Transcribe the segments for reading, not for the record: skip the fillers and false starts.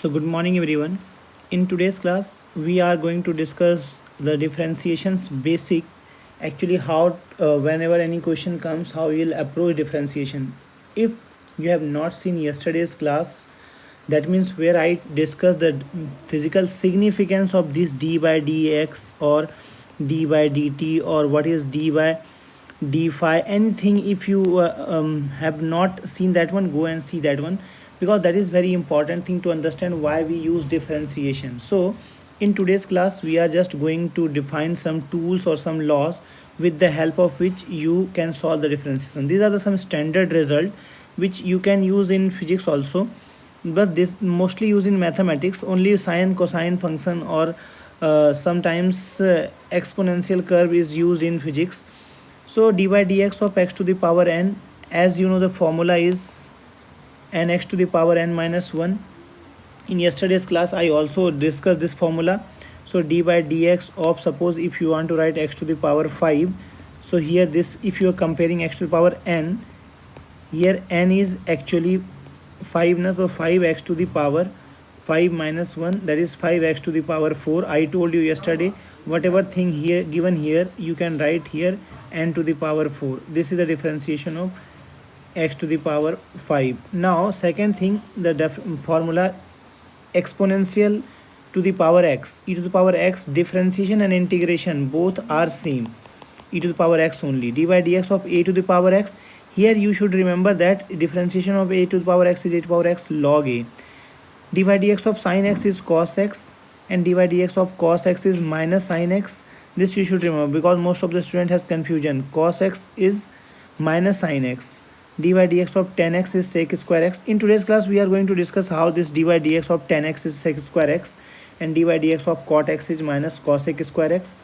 So, good morning, everyone. In today's class, we are going to discuss the differentiations basic. Actually, how whenever any question comes, how you'll approach differentiation. If you have not seen yesterday's class, that means where I discussed the physical significance of this d by dx or d by dt or what is d by d phi anything. If you have not seen that one, go and see that one, because that is very important thing to understand why we use differentiation. So in today's class we are just going to define some tools or some laws with the help of which you can solve the differentiation. These are the some standard result which you can use in physics also, but this mostly used in mathematics. Only sine cosine function or sometimes exponential curve is used in physics. So dy dx of x to the power n, as you know the formula is nx to the power n minus 1. In yesterday's class I also discussed this formula. So d by dx of, suppose if you want to write x to the power 5, so here this, if you are comparing x to the power n, here n is actually 5 na, so 5x to the power 5 minus 1, that is 5x to the power 4. I told you yesterday, whatever thing here given here you can write here n to the power 4. This is the differentiation of x to the power 5. Now second thing, the formula exponential to the power x, e to the power x, differentiation and integration both are same, e to the power x only. D by dx of a to the power x, here you should remember that differentiation of a to the power x is a to the power x log a. D by dx of sin x is cos x, and d by dx of cos x is minus sin x. This you should remember because most of the student has confusion. Cos x is minus sin x. D by dx of tan x is sec square x. In today's class we are going to discuss how this d by dx of tan x is sec square x, and d by dx of cot x is minus cosec square x.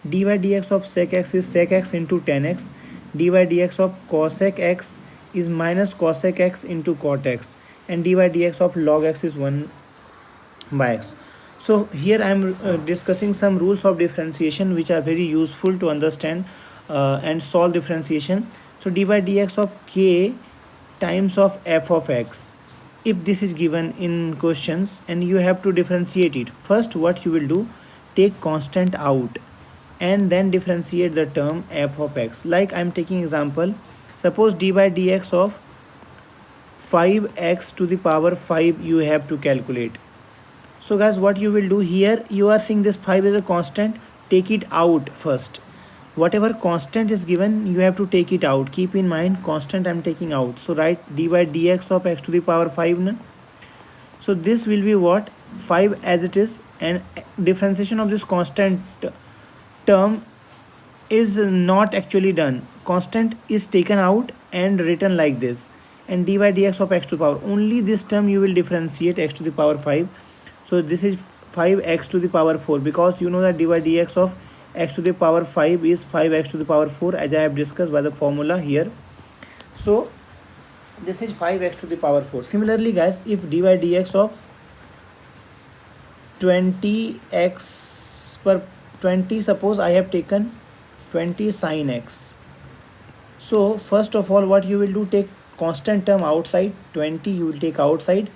D by dx of sec x is sec x into tan x. D by dx of cosec x is minus cosec x into cot x, and d by dx of log x is 1 by x. So here I am discussing some rules of differentiation which are very useful to understand and solve differentiation. So d by dx of k times of f of x, if this is given in questions and you have to differentiate it, first what you will do, take constant out and then differentiate the term f of x. Like I am taking example, suppose d by dx of 5x to the power 5 you have to calculate. So guys, what you will do here, you are seeing this 5 is a constant, take it out first. Whatever constant is given you have to take it out. Keep in mind constant I am taking out. So write d by dx of x to the power 5 na? So this will be what, 5 as it is, and differentiation of this constant term is not actually done. Constant is taken out and written like this, and d by dx of x to the power, only this term you will differentiate, x to the power 5. So this is 5x to the power 4, because you know that d by dx of x to the power 5 is 5x to the power 4, as I have discussed by the formula here. So this is 5x to the power 4. Similarly guys, if d by dx of 20x per 20, suppose I have taken 20 sin x. So first of all what you will do, take constant term outside, 20 you will take outside,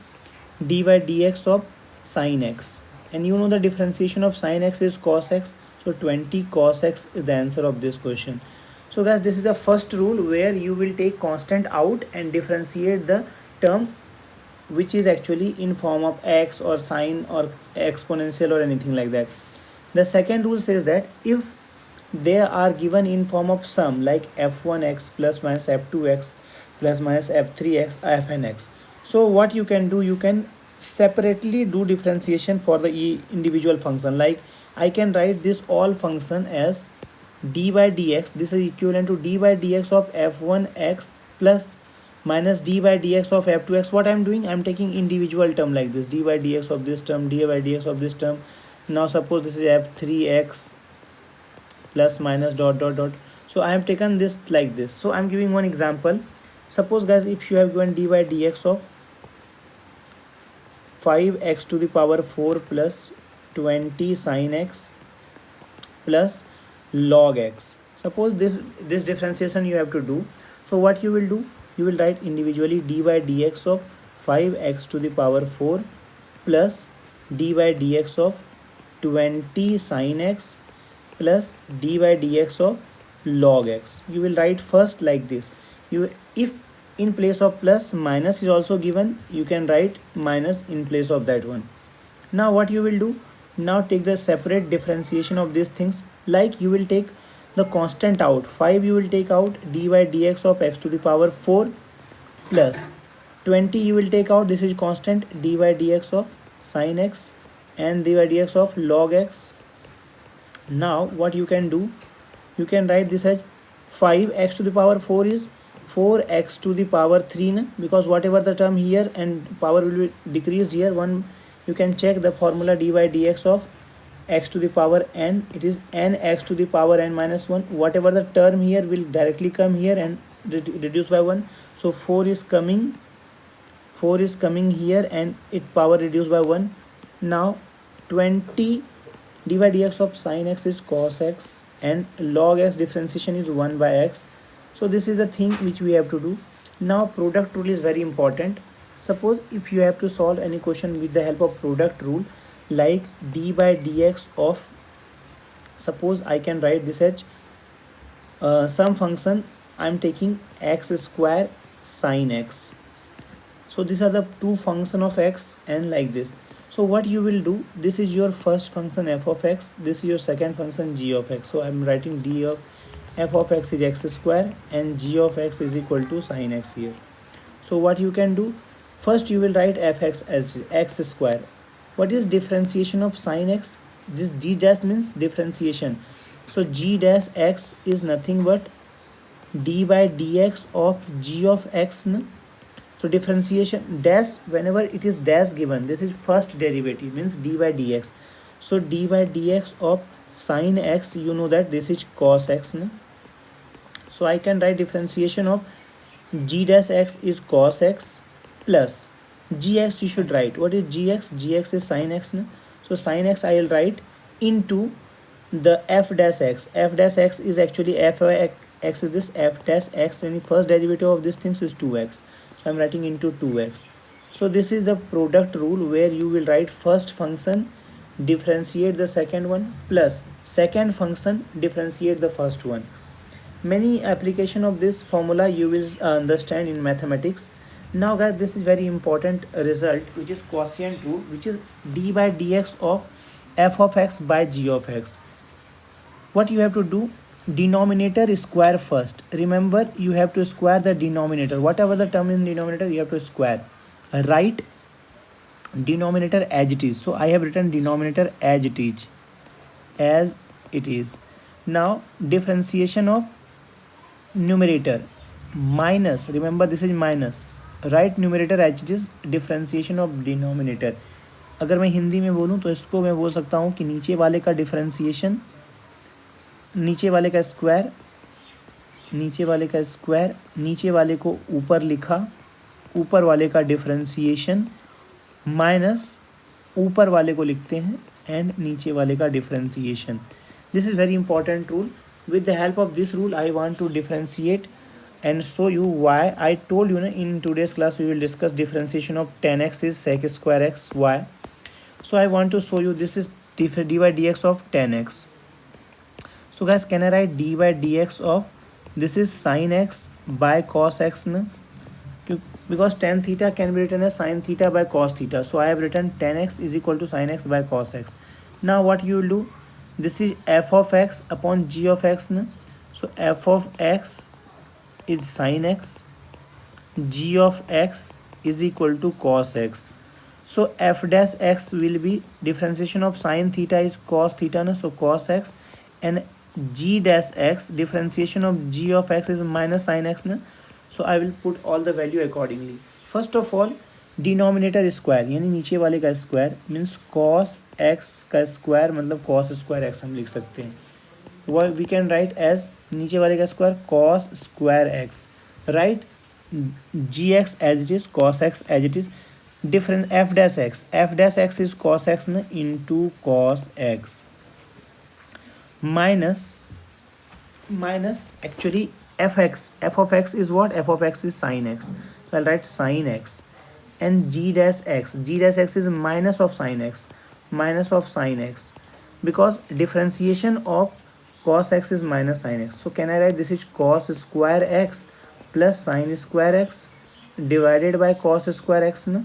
d by dx of sin x, and you know the differentiation of sin x is cos x, so 20 cos x is the answer of this question. So guys, this is the first rule where you will take constant out and differentiate the term which is actually in form of x or sine or exponential or anything like that. The second rule says that if they are given in form of sum, like f1x plus minus f2x plus minus f3x fnx, so what you can do, you can separately do differentiation for the individual function. Like I can write this all function as d by dx, this is equivalent to d by dx of f1x plus minus d by dx of f2x. What I am doing, I am taking individual term like this, d by dx of this term, d by dx of this term. Now suppose this is f3x plus minus dot dot dot, so I have taken this like this. So I am giving one example. Suppose guys, if you have given d by dx of 5x to the power 4 plus 20 sin x plus log x, suppose this differentiation you have to do. So what you will do, you will write individually d by dx of 5x to the power 4 plus dy dx of 20 sin x plus dy dx of log x. You will write first like this. You, if in place of plus minus is also given, you can write minus in place of that one. Now what you will do, now take the separate differentiation of these things. Like you will take the constant out, 5 you will take out, dy dx of x to the power 4 plus 20 you will take out, this is constant, dy dx of sin x and dy dx of log x. Now what you can do, you can write this as 5x to the power 4 is 4x to the power 3 na? Because whatever the term here and power will be decreased here, one you can check the formula dy dx of x to the power n, it is nx to the power n minus 1. Whatever the term here will directly come here and reduce by 1. So 4 is coming here and it power reduced by 1. Now 20 dy dx of sin x is cos x and log x differentiation is 1 by x. So this is the thing which we have to do. Now product rule is very important. Suppose if you have to solve any question with the help of product rule, like d by dx of, suppose I can write this as some function I am taking x square sin x. So these are the two function of x and like this. So what you will do, this is your first function f of x, this is your second function g of x. So I am writing d of f of x is x square and g of x is equal to sin x here. So what you can do, first you will write fx as x square. What is differentiation of sin x? This g dash means differentiation. So g dash x is nothing but d by dx of g of x. So differentiation dash, whenever it is dash given, this is first derivative, means d by dx. So d by dx of sin x, you know that this is cos x. So I can write differentiation of g dash x is cos x plus gx, you should write. What is gx? Gx is sin x. So sin x I will write into the f dash x. F dash x is actually f x is this f dash x, and the first derivative of this things is 2x. So I am writing into 2x. So this is the product rule where you will write first function, differentiate the second one, plus second function, differentiate the first one. Many application of this formula you will understand in mathematics. Now guys, this is very important result, which is quotient rule, which is d by dx of f of x by g of x. What you have to do, denominator square first. Remember, you have to square the denominator. Whatever the term in denominator, you have to square. Write denominator as it is. So I have written denominator as it is. Now differentiation of numerator minus, remember this is minus, right numerator H it is differentiation of denominator. अगर मैं हिंदी में बोलूँ तो इसको मैं बोल सकता हूँ कि नीचे वाले का डिफ्रेंसिएशन, नीचे वाले का स्क्वायर, नीचे वाले को ऊपर लिखा, ऊपर वाले का डिफ्रेंसिएशन माइनस ऊपर वाले को लिखते हैं एंड नीचे वाले का differentiation. This is very important rule. With the help of this rule I want to differentiate and show you why. I told you in today's class we will discuss differentiation of 10x is sec square x y. So I want to show you this is d by dx of 10x. So guys, can I write d by dx of, this is sin x by cos x na? Because tan theta can be written as sin theta by cos theta. So I have written 10x is equal to sin x by cos x. Now what you will do, this is f of x upon g of x na? So f of x is sin x, g of x is equal to cos x. So f dash x will be differentiation of sin theta is cos theta na? So cos x, and g dash x differentiation of g of x is minus sin x na? So I will put all the value accordingly. First of all, denominator square यानी नीचे वाले का square means cos x का square मतलब cos square x हम लिख सकते हैं. वी कैन राइट एज नीचे वाले का square cos square x, right g x as it is, cos x as it is. Difference f dash x is cos x ना into cos x minus actually f of x is what? F of x is sin x. So I'll write sin x and g dash x. G dash x is minus of sine x, minus of sine x, because differentiation of cos x is minus sine x. So can I write this is cos square x plus sine square x divided by cos square x? No?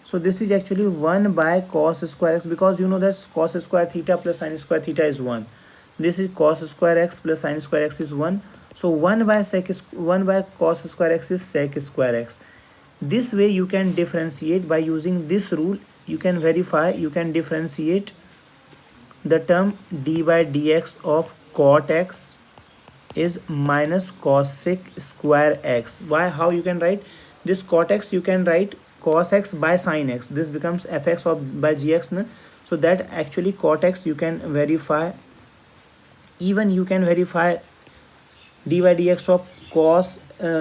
So this is actually 1 by cos square x, because you know that cos square theta plus sine square theta is 1. This is cos square x plus sine square x is 1. So 1 by sec is 1 by cos square x is sec square x. This way you can differentiate by using this rule. You can verify, you can differentiate the term d by dx of cot x is minus cosec square x. Why? How you can write this cot x? You can write cos x by sin x. This becomes fx of by gx. No? So that actually cot x you can verify. Even you can verify d by dx of cos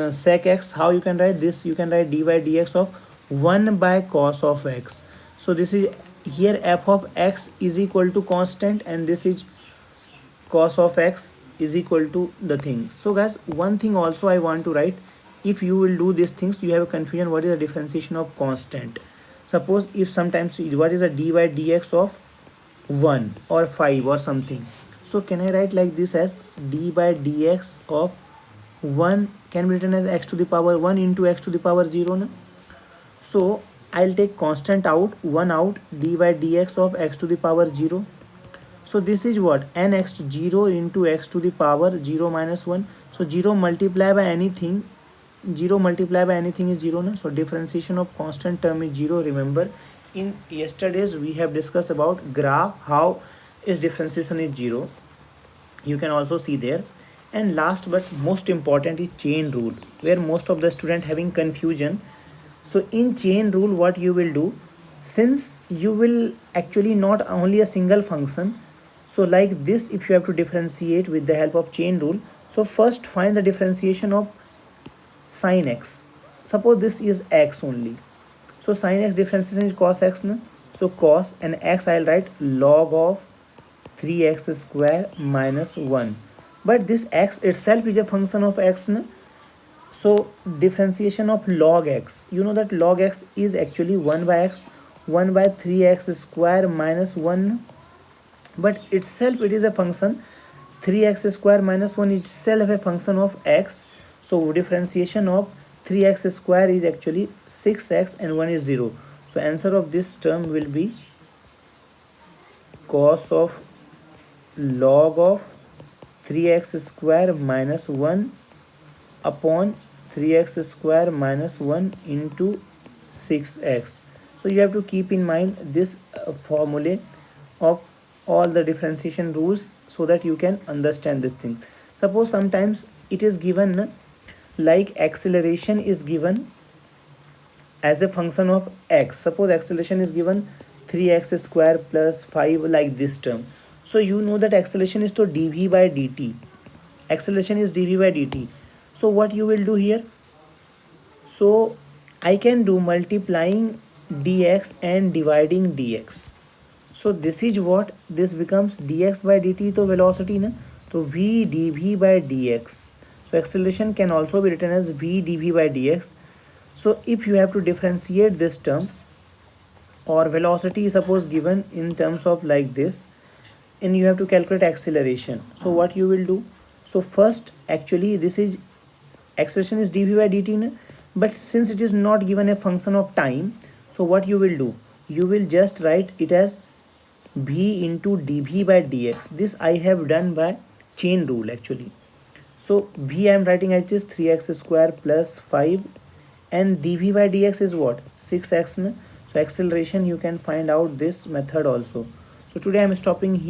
sec x. How you can write this? You can write d by dx of 1 by cos of x. So this is here f of x is equal to constant, and this is cos of x is equal to the thing. So guys, one thing also I want to write, if you will do these things, you have a confusion what is the differentiation of constant. Suppose if sometimes what is the d by dx of 1 or 5 or something. So can I write like this as d by dx of 1 can be written as x to the power 1 into x to the power 0. No? So I'll take constant out, 1 out, d by dx of x to the power 0. So this is what? Nx to 0 into x to the power 0 minus 1. So 0 multiply by anything, 0 multiply by anything is 0. No? So differentiation of constant term is 0. Remember, in yesterday's we have discussed about graph, how is differentiation is 0. You can also see there. And last but most important is chain rule, where most of the student having confusion. So in chain rule, what you will do, since you will actually not only a single function, so like this, if you have to differentiate with the help of chain rule, so first find the differentiation of sin x. Suppose this is x only. So sin x differentiation is cos x. No? So cos and x I'll write log of 3x square minus 1. But this x itself is a function of x. No? So differentiation of log x, you know that log x is actually 1 by x, 1 by 3x square minus 1. But itself it is a function, 3x square minus 1 itself a function of x. So differentiation of 3x square is actually 6x and 1 is 0. So answer of this term will be cos of log of 3x square minus 1 upon 3x square minus 1 into 6x. So you have to keep in mind this formula of all the differentiation rules, so that you can understand this thing. Suppose sometimes it is given like acceleration is given as a function of x. Suppose acceleration is given 3x square plus 5, like this term. So you know that acceleration is to dv by dt. Acceleration is dv by dt. So what you will do here? So I can do multiplying dx and dividing dx. So this is what? This becomes dx by dt, to velocity. Na? So v dv by dx. So acceleration can also be written as v dv by dx. So if you have to differentiate this term, or velocity is suppose given in terms of like this, and you have to calculate acceleration. So what you will do? So first actually this is acceleration is dv by dt. Na? But since it is not given a function of time, so what you will do? You will just write it as v into dv by dx. This I have done by chain rule actually. So v I am writing as this 3x square plus 5, and dv by dx is what? 6x. So acceleration you can find out this method also. So today I am stopping here.